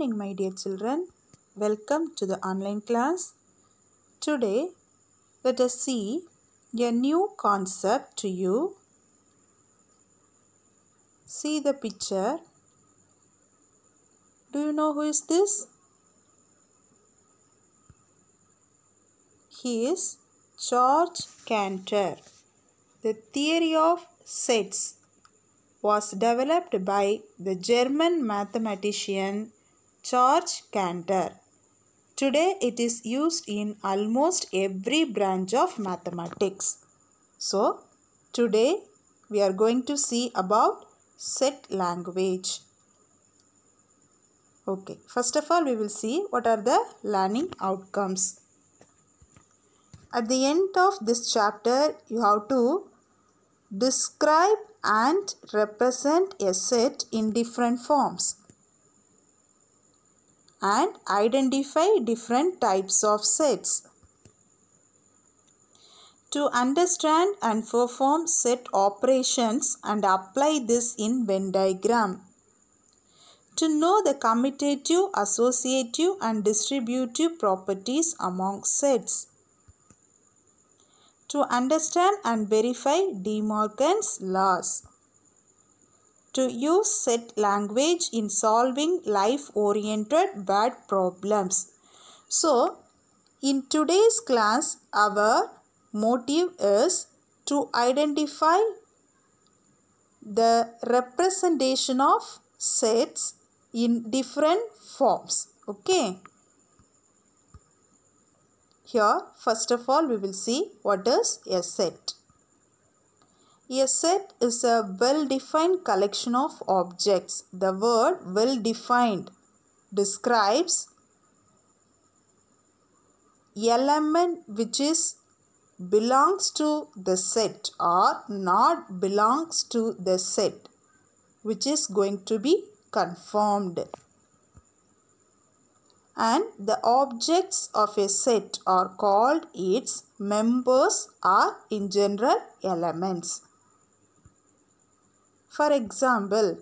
morning, my dear children. Welcome to the online class. Today, let us see a new concept to you. See the picture. Do you know who is this? He is Georg Cantor. The theory of sets was developed by the German mathematician Georg Cantor. Today it is used in almost every branch of mathematics. So, today we are going to see about set language. Okay, first of all we will see what are the learning outcomes. At the end of this chapter, you have to describe and represent a set in different forms and identify different types of sets. To understand and perform set operations and apply this in Venn diagram. To know the commutative, associative and distributive properties among sets. To understand and verify De Morgan's laws. To use set language in solving life-oriented word problems. So, in today's class, our motive is to identify the representation of sets in different forms. Okay. Here, first of all, we will see what is a set. A set is a well-defined collection of objects. The word well-defined describes element which belongs to the set or not belongs to the set, which is going to be confirmed. And the objects of a set are called its members or in general elements. For example,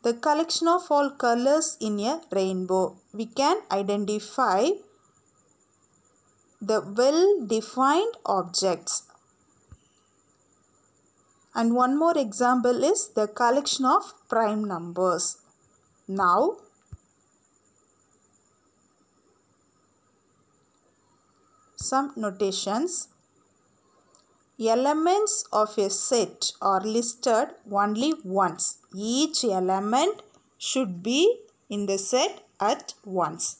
the collection of all colors in a rainbow. We can identify the well-defined objects. And one more example is the collection of prime numbers. Now, some notations. Elements of a set are listed only once. Each element should be in the set at once.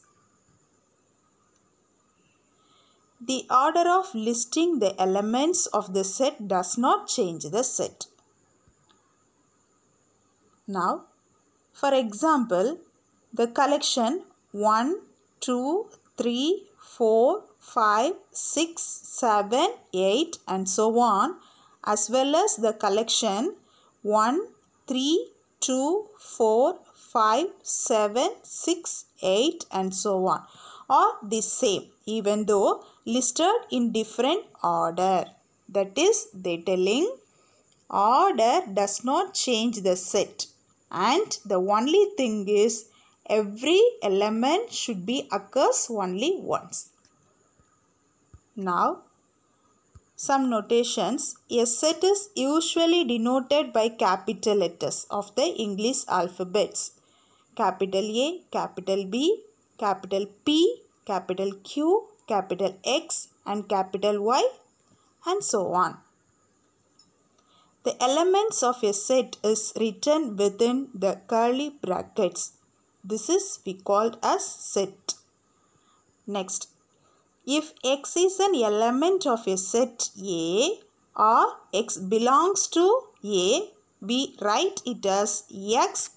The order of listing the elements of the set does not change the set. Now, for example, the collection 1, 2, 3, 4, 5, 6, 7, 8 and so on, as well as the collection 1, 3, 2, 4, 5, 7, 6, 8 and so on are the same even though listed in different order. That is, they telling order does not change the set, and the only thing is every element should be occurs only once. Now, some notations. A set is usually denoted by capital letters of the English alphabets. Capital A, capital B, capital P, capital Q, capital X and capital Y and so on. The elements of a set is written within the curly brackets. This is we called as set. Next. If X is an element of a set A or X belongs to A, we write it as X.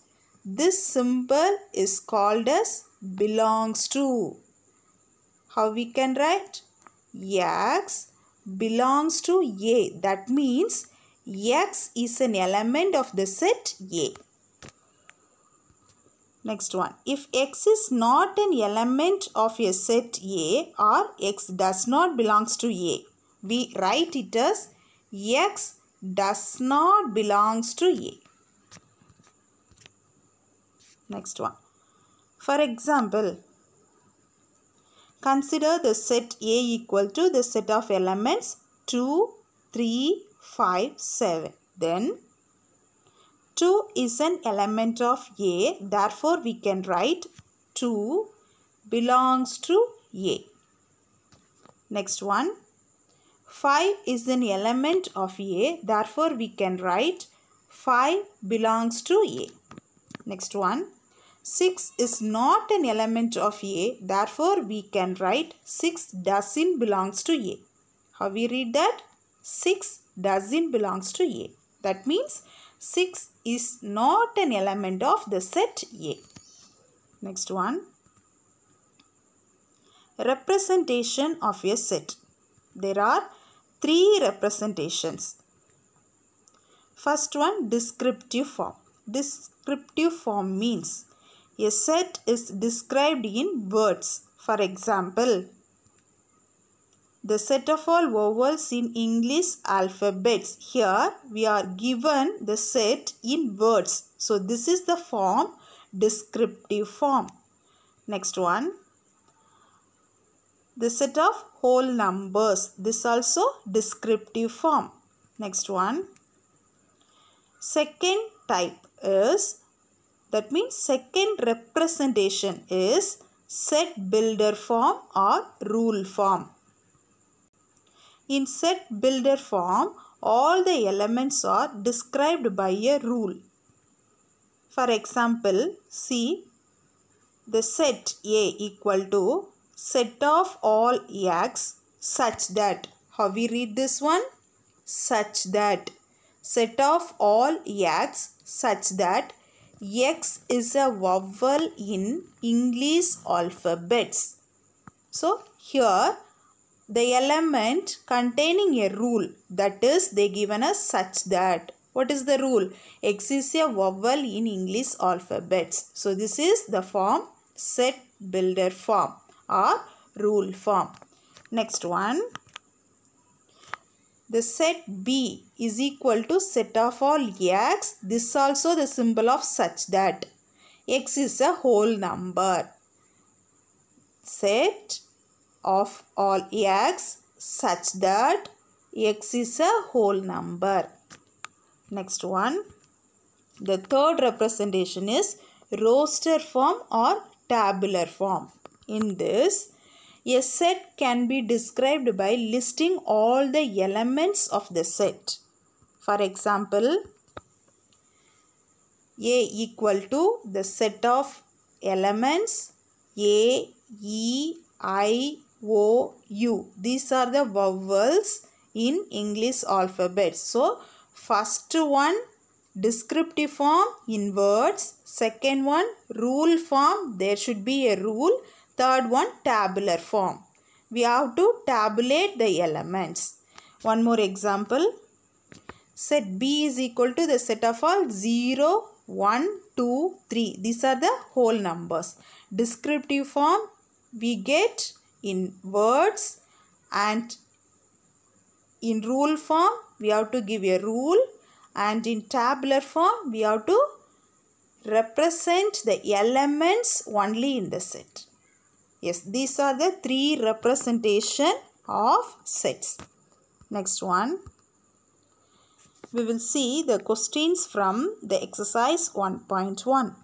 This symbol is called as belongs to. How we can write? X belongs to A. That means X is an element of the set A. Next one. If X is not an element of a set A or X does not belongs to A, we write it as X does not belongs to A. Next one. For example, consider the set A equal to the set of elements 2, 3, 5, 7. Then 2 is an element of A. Therefore, we can write 2 belongs to A. Next one. 5 is an element of A. Therefore, we can write 5 belongs to A. Next one. 6 is not an element of A. Therefore, we can write 6 doesn't belongs to A. How we read that? 6 doesn't belongs to A. That means 6 is not an element of the set A. Next one. Representation of a set. There are 3 representations. First one, descriptive form. Descriptive form means a set is described in words. For example, the set of all vowels in English alphabets. Here we are given the set in words. So this is the form descriptive form. Next one. The set of whole numbers. This also descriptive form. Next one. Second type is, that means second representation is set builder form or rule form. In set builder form, all the elements are described by a rule. For example, see the set A equal to set of all x such that. How we read this one? Such that. Set of all x such that x is a vowel in English alphabets. So here the element containing a rule, that is they given us such that. What is the rule? X is a vowel in English alphabets. So this is the form set builder form or rule form. Next one. The set B is equal to set of all x. This also the symbol of such that. X is a whole number. Set of all x such that x is a whole number. Next one. The third representation is roster form or tabular form. In this, a set can be described by listing all the elements of the set. For example, A equal to the set of elements A, E, I, O, U. These are the vowels in English alphabets. So, first one descriptive form in words. Second one rule form. There should be a rule. Third one tabular form. We have to tabulate the elements. One more example. Set B is equal to the set of all 0, 1, 2, 3. These are the whole numbers. Descriptive form we get in words, and in rule form we have to give a rule, and in tabular form we have to represent the elements only in the set. Yes, these are the 3 representation of sets. Next one. We will see the questions from the exercise 1.1.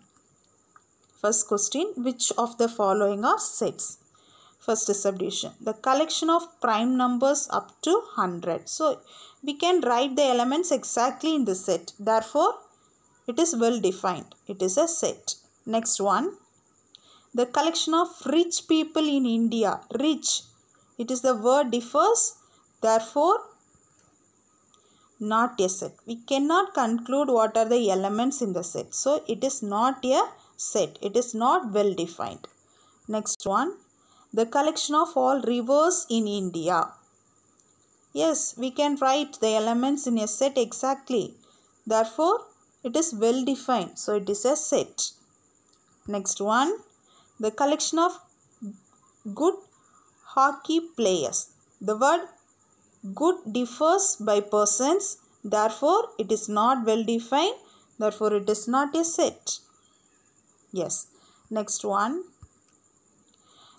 First question, which of the following are sets? First subdivision, the collection of prime numbers up to 100. So, we can write the elements exactly in the set. Therefore, it is well defined. It is a set. Next one, the collection of rich people in India. Rich, it is the word differs. Therefore, not a set. We cannot conclude what are the elements in the set. So, it is not a set. It is not well defined. Next one. The collection of all rivers in India. Yes, we can write the elements in a set exactly. Therefore, it is well defined. So, it is a set. Next one. The collection of good hockey players. The word good differs by persons. Therefore, it is not well defined. Therefore, it is not a set. Yes. Next one.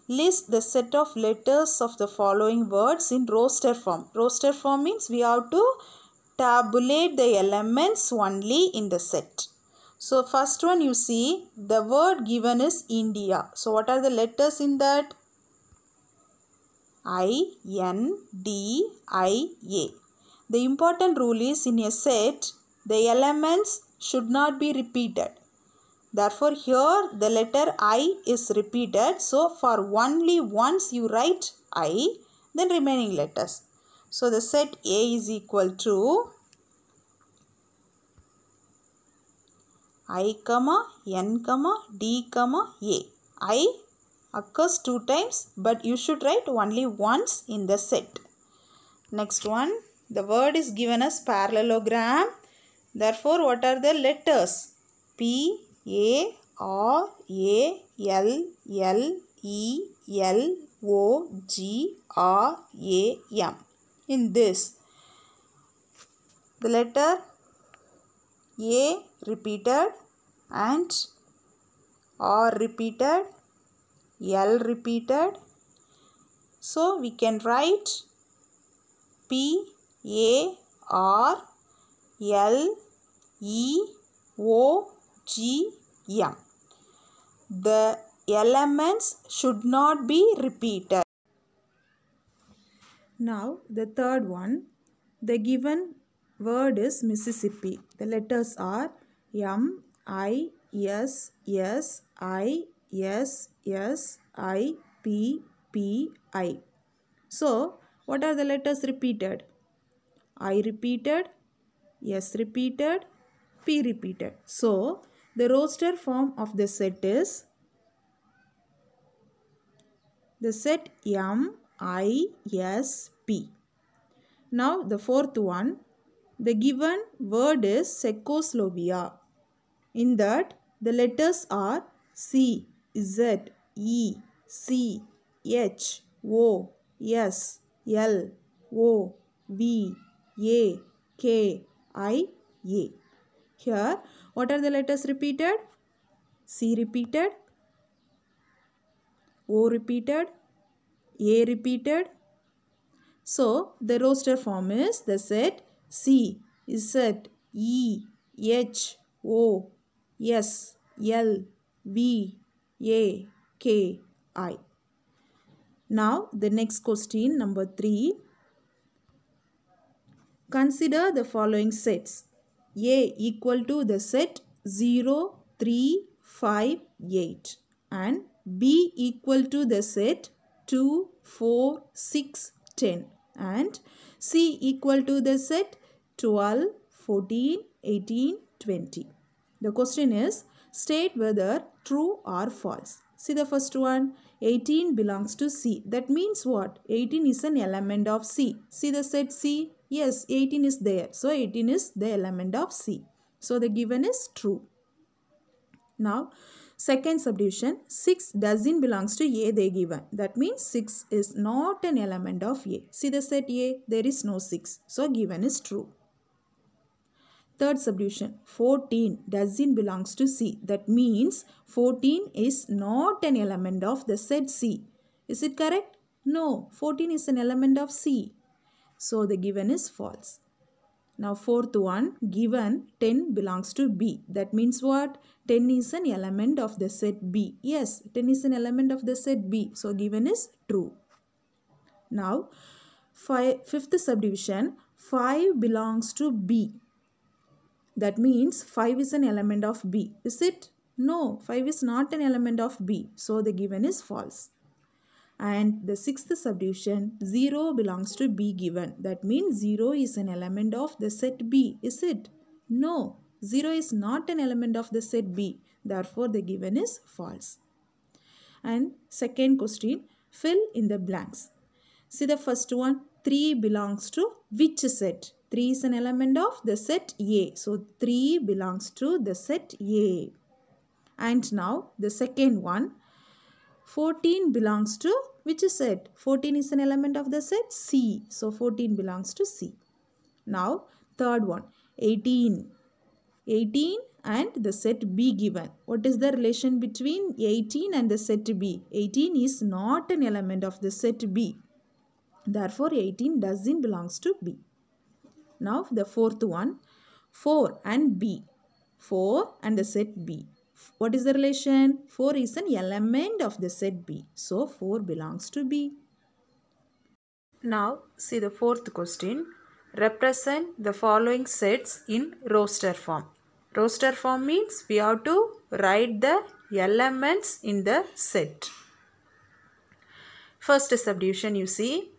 List the set of letters of the following words in roster form. Roster form means we have to tabulate the elements only in the set. So first one, you see the word given is India. So what are the letters in that? I-N-D-I-A. The important rule is in a set, the elements should not be repeated. Therefore, here the letter I is repeated. So, for only once you write I, then remaining letters. So, the set A is equal to I, N, D, A. I occurs 2 times, but you should write only once in the set. Next one, the word is given as parallelogram. Therefore, what are the letters? P, A, R, A, L, L, E, L, O, G, R, A, M. In this, the letter A repeated and R repeated, L repeated. So, we can write P, A, R, L, E, O, G, M. The elements should not be repeated. Now, the third one, the given word is Mississippi. The letters are M, I, S, S, I, S, S, I, P, P, I. So, what are the letters repeated? I repeated, S repeated, P repeated. So, the roster form of the set is the set M, I, S, P. Now, the fourth one, the given word is Czechoslovakia. In that, the letters are C, Z, E, C, H, O, S, L, O, V, A, K, I, A. Here, what are the letters repeated? C repeated, O repeated, A repeated. So, the roster form is the set C, Z, E, H, O, S, L, V, A, K, I. Now, the next question, number 3. Consider the following sets. A equal to the set 0, 3, 5, 8 and B equal to the set 2, 4, 6, 10 and C equal to the set 12, 14, 18, 20. The question is, state whether true or false. See the first one, 18 belongs to C. That means what? 18 is an element of C. See the set C? Yes, 18 is there. So, 18 is the element of C. So, the given is true. Now, second subdivision, 6 doesn't belongs to A they given. That means 6 is not an element of A. See the set A? There is no 6. So, given is true. Third subdivision, 14 doesn't belongs to C. That means 14 is not an element of the set C. Is it correct? No, 14 is an element of C. So, the given is false. Now, fourth one, given 10 belongs to B. That means what? 10 is an element of the set B. Yes, 10 is an element of the set B. So, given is true. Now, fifth subdivision, 5 belongs to B. That means 5 is an element of B. Is it? No, 5 is not an element of B. So, the given is false. And the sixth subdivision, 0 belongs to B given. That means 0 is an element of the set B. Is it? No, 0 is not an element of the set B. Therefore, the given is false. And second question, fill in the blanks. See the first one, 3 belongs to which set? 3 is an element of the set A. So, 3 belongs to the set A. And now, the second one, 14 belongs to which set? 14 is an element of the set C. So, 14 belongs to C. Now, third one, 18. 18 and the set B given. What is the relation between 18 and the set B? 18 is not an element of the set B. Therefore, 18 doesn't belongs to B. Now, the fourth one, 4 and B. 4 and the set B. What is the relation? 4 is an element of the set B. So, 4 belongs to B. Now, see the fourth question. Represent the following sets in roster form. Roster form means we have to write the elements in the set. First subdivision you see.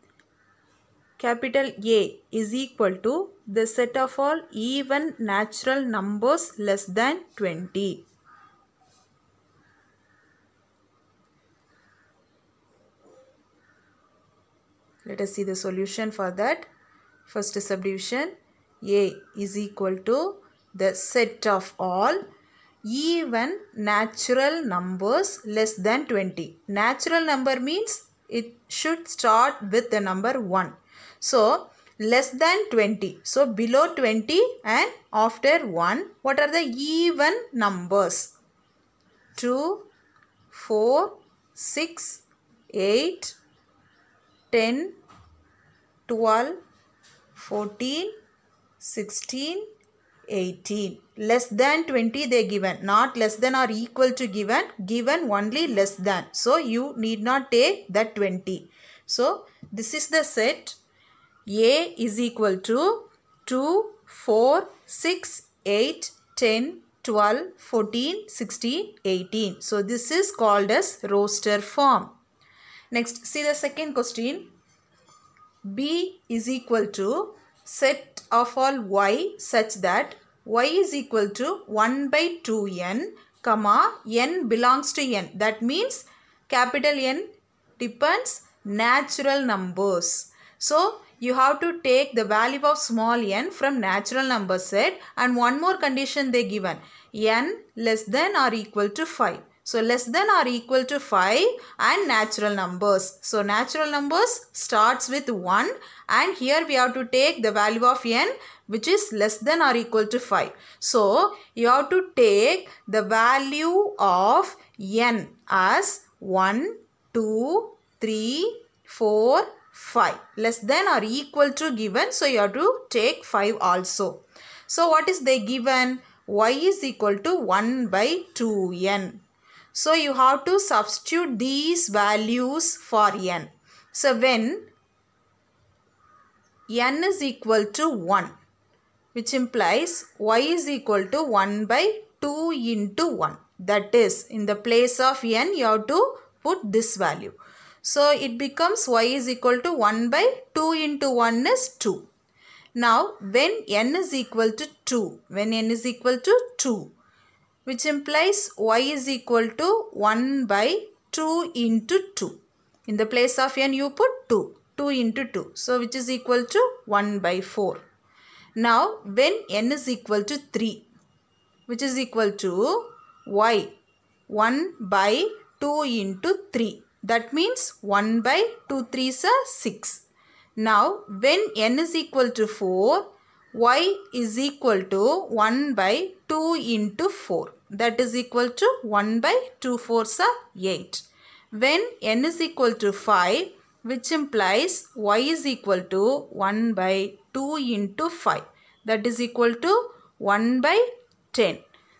Capital A is equal to the set of all even natural numbers less than 20. Let us see the solution for that. First subdivision, A is equal to the set of all even natural numbers less than 20. Natural number means it should start with the number 1. So, less than 20. So, below 20 and after 1. What are the even numbers? 2, 4, 6, 8, 10, 12, 14, 16, 18. Less than 20 they given. Not less than or equal to given. Given only less than. So, you need not take that 20. So, this is the set. A is equal to 2, 4, 6, 8, 10, 12, 14, 16, 18. So, this is called as roster form. Next, see the second question. B is equal to set of all y such that y is equal to 1 by 2n, comma, n belongs to n. That means capital N depends natural numbers. So, you have to take the value of small n from natural number set, and one more condition they given, n less than or equal to 5. So, less than or equal to 5 and natural numbers. So, natural numbers starts with 1, and here we have to take the value of n which is less than or equal to 5. So, you have to take the value of n as 1, 2, 3, 4, 5. Less than or equal to given. So, you have to take 5 also. So, what is they given? Y is equal to 1 by 2n. So, you have to substitute these values for n. So, when n is equal to 1, which implies y is equal to 1 by 2 into 1. That is, in the place of n, you have to put this value. So, it becomes y is equal to 1 by 2 into 1 is 2. Now, when n is equal to 2, which implies y is equal to 1 by 2 into 2. In the place of n, you put 2. 2 into 2. So, which is equal to 1 by 4. Now, when n is equal to 3, which is equal to y 1 by 2 into 3. That means 1 by 2 3s are 6. Now, when n is equal to 4, y is equal to 1 by 2 into 4. That is equal to 1 by 2 4s are 8. When n is equal to 5, which implies y is equal to 1 by 2 into 5. That is equal to 1 by 10.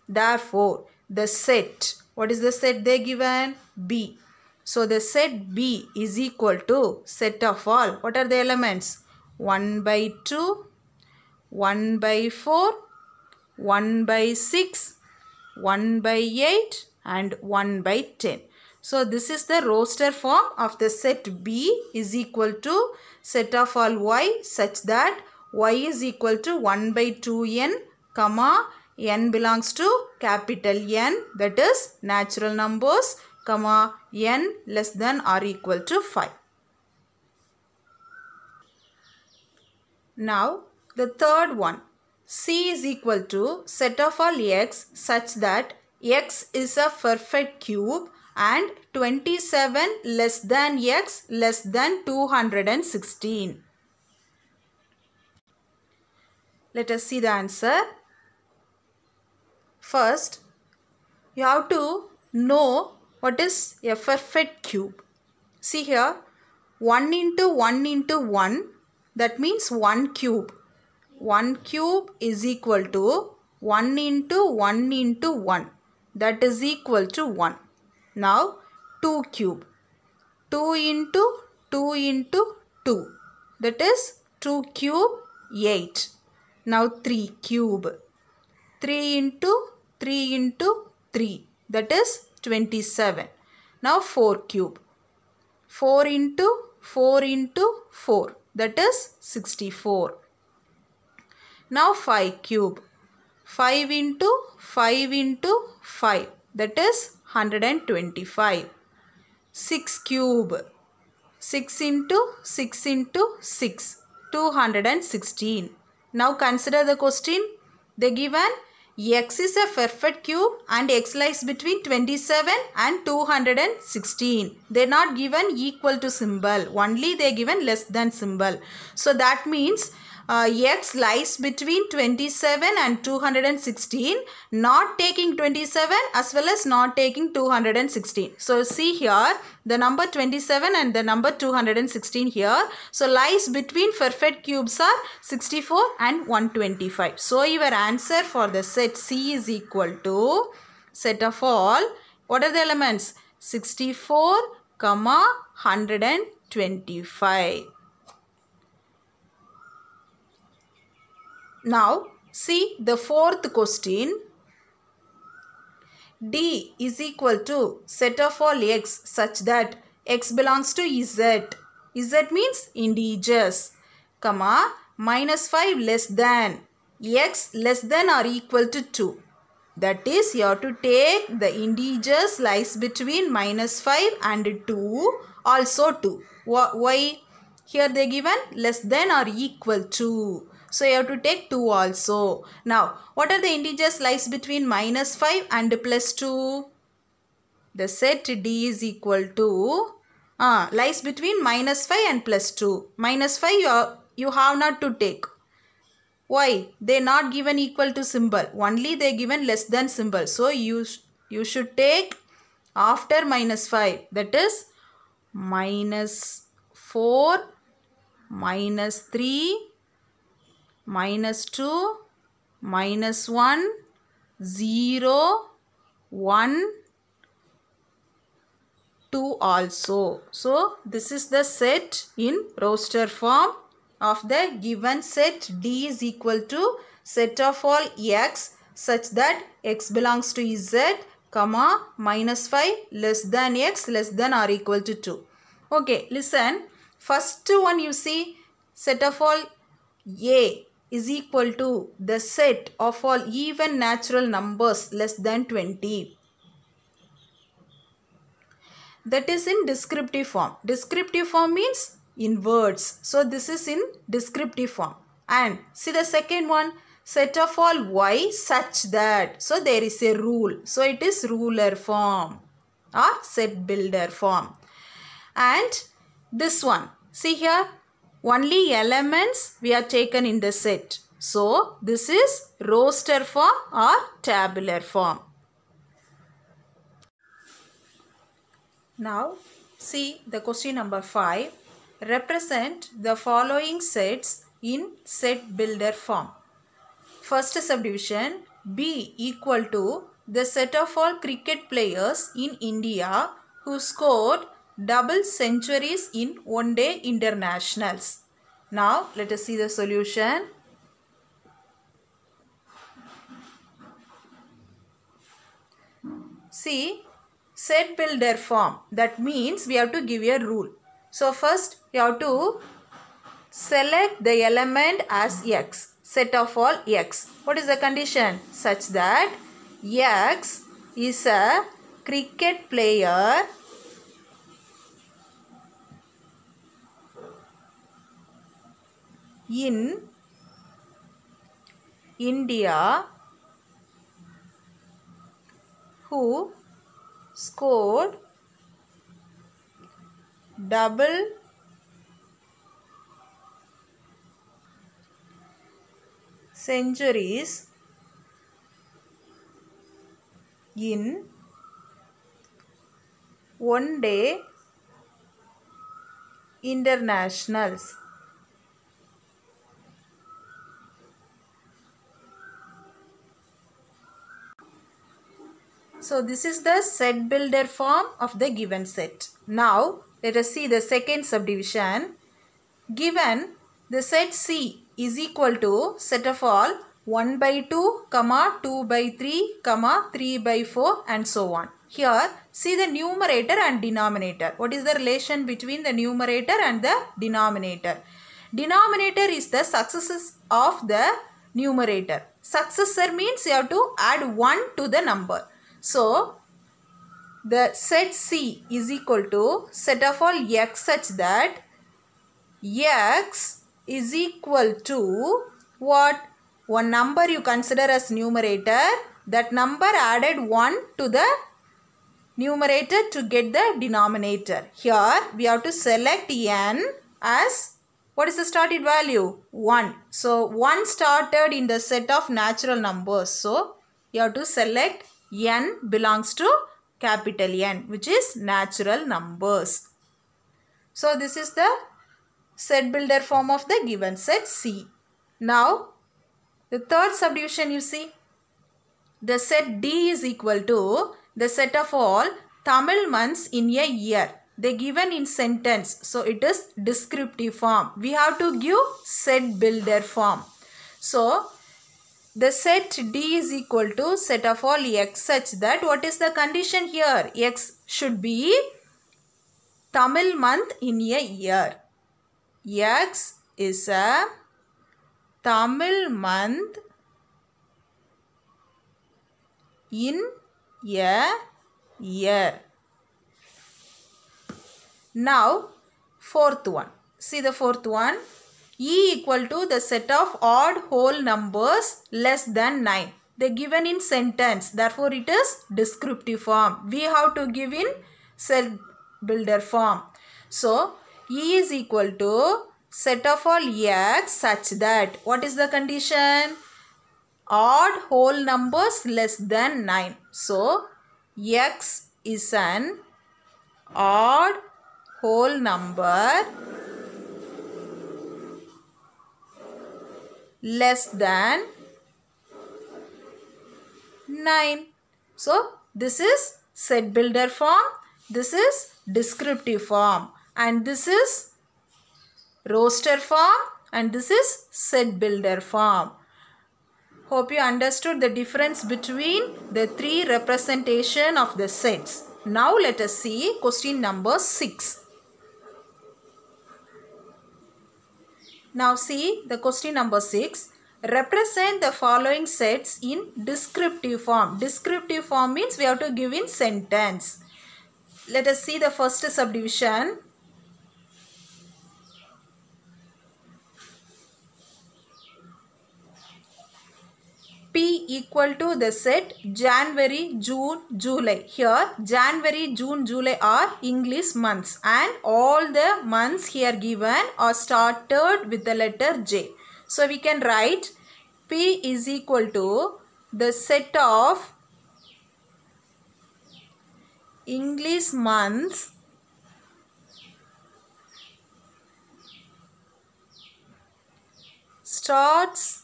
Therefore, the set, what is the set they given? B. So, the set B is equal to set of all. What are the elements? 1 by 2, 1 by 4, 1 by 6, 1 by 8 and 1 by 10. So, this is the roster form of the set B is equal to set of all y such that y is equal to 1 by 2n, comma, n belongs to capital N, that is natural numbers, comma, n less than or equal to 5. Now, the third one, C is equal to set of all x such that x is a perfect cube and 27 less than x less than 216. Let us see the answer. First, you have to know what is a perfect cube. See here, 1 into 1 into 1, that means 1 cube. 1 cube is equal to 1 into 1 into 1, that is equal to 1. Now 2 cube, 2 into 2 into 2, that is 2 cube 8. Now 3 cube, 3 into 3 into 3, that is 27. Now 4 cube, 4 into 4 into 4, that is 64. Now 5 cube, 5 into 5 into 5, that is 125. 6 cube, 6 into 6 into 6, 216. Now consider the question. They given x is a perfect cube and x lies between 27 and 216. They are not given equal to symbol. Only they are given less than symbol. So that means x lies between 27 and 216, not taking 27 as well as not taking 216. So see here, the number 27 and the number 216 here. So lies between perfect cubes are 64 and 125. So your answer for the set C is equal to set of all, what are the elements? 64, 125. Now see the fourth question. D is equal to set of all x such that x belongs to z. Z means integers, comma, minus 5 less than, x less than or equal to 2. That is, you have to take the integers lies between minus 5 and 2, also 2. Why? Here they given less than or equal to. So you have to take 2 also. Now, what are the integers lies between minus 5 and plus 2? The set D is equal to, lies between minus 5 and plus 2. Minus 5 you have not to take. Why? They are not given equal to symbol. Only they are given less than symbol. So you should take after minus 5. That is minus 4, minus 3, minus 2, minus 1, 0, 1, 2 also. So this is the set in roster form of the given set. D is equal to set of all x such that x belongs to z, comma, minus 5 less than x less than or equal to 2. Okay, listen. First one you see, set of all A is equal to the set of all even natural numbers less than 20. That is in descriptive form. Descriptive form means in words. So this is in descriptive form. And see the second one, set of all y such that. So there is a rule. So it is ruler form or set builder form. And this one, see here, only elements we are taken in the set. So this is roster form or tabular form. Now see the question number 5. Represent the following sets in set builder form. First subdivision, B equal to the set of all cricket players in India who scored double centuries in one-day internationals. Now let us see the solution. See, set builder form, that means we have to give a rule. So first you have to select the element as x, set of all x. What is the condition? Such that x is a cricket player in India who scored double centuries in one-day internationals. So this is the set builder form of the given set. Now let us see the second subdivision. Given the set C is equal to set of all 1 by 2, 2 by 3, 3 by 4 and so on. Here see the numerator and denominator. What is the relation between the numerator and the denominator? Denominator is the successor of the numerator. Successor means you have to add 1 to the number. So the set C is equal to set of all x such that x is equal to what? One number you consider as numerator. That number added 1 to the numerator to get the denominator. Here we have to select n as, what is the started value? 1. So 1 started in the set of natural numbers. So you have to select n belongs to capital N, which is natural numbers. So this is the set builder form of the given set C. Now the third subdivision, you see, the set D is equal to the set of all Tamil months in a year. They given in sentence. So it is descriptive form. We have to give set builder form. So the set D is equal to set of all x such that, what is the condition here? X should be Tamil month in a year. X is a Tamil month in a year. Now fourth one. See the fourth one. E equal to the set of odd whole numbers less than 9. They given in sentence. Therefore it is descriptive form. We have to give in set builder form. So E is equal to set of all x such that, what is the condition? Odd whole numbers less than 9. So x is an odd whole number less than 9. So this is set builder form, this is descriptive form, and this is roster form, and this is set builder form. Hope you understood the difference between the three representation of the sets. Now let us see question number 6. Now see the question number 6. Represent the following sets in descriptive form. Descriptive form means we have to give in sentence. Let us see the first subdivision. P equal to the set January, June, July. Here January, June, July are English months, and all the months here given are started with the letter J. So we can write P is equal to the set of English months starts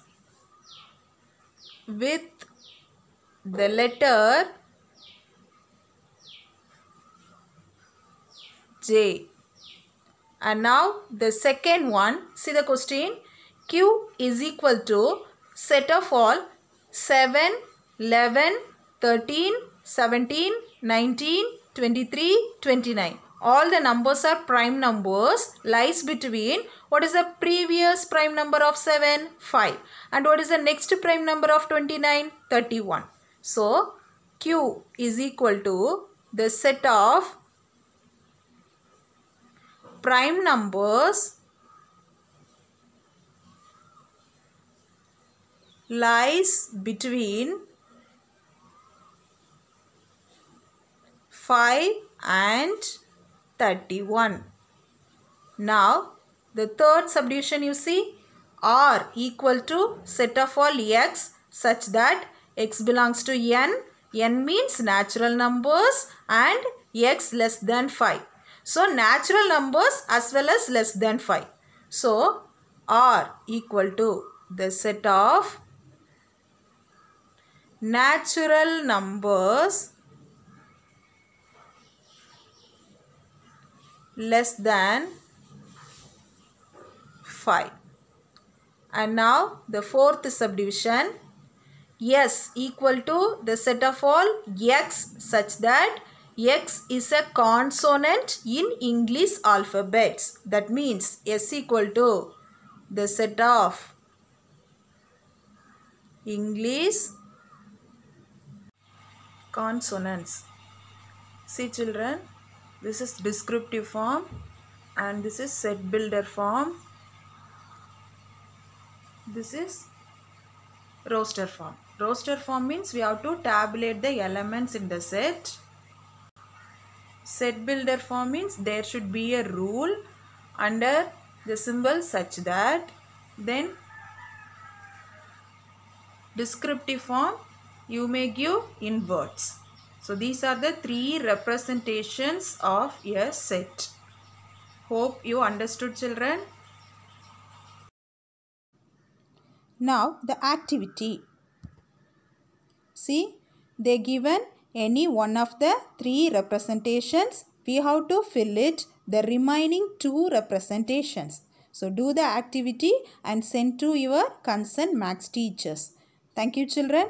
with the letter J. And now the second one, see the question. Q is equal to set of all 7, 11, 13, 17, 19, 23, 29. All the numbers are prime numbers, lies between, what is the previous prime number of 7? 5. And what is the next prime number of 29? 31. So Q is equal to the set of prime numbers lies between 5 and 31. Now the third subdivision, you see, R equal to set of all x such that x belongs to n, N means natural numbers and x less than 5. So natural numbers as well as less than 5. So R equal to the set of natural numbers less than 5. And now the fourth subdivision, S equal to the set of all x such that x is a consonant in English alphabets. That means S equal to the set of English consonants. See children, this is descriptive form and this is set builder form. This is roster form. Roster form means we have to tabulate the elements in the set. Set builder form means there should be a rule under the symbol such that. Then descriptive form, you may give in words. So these are the three representations of a set. Hope you understood children. Now the activity. See, they given any one of the three representations. We have to fill it the remaining two representations. So do the activity and send to your concerned maths teachers. Thank you children.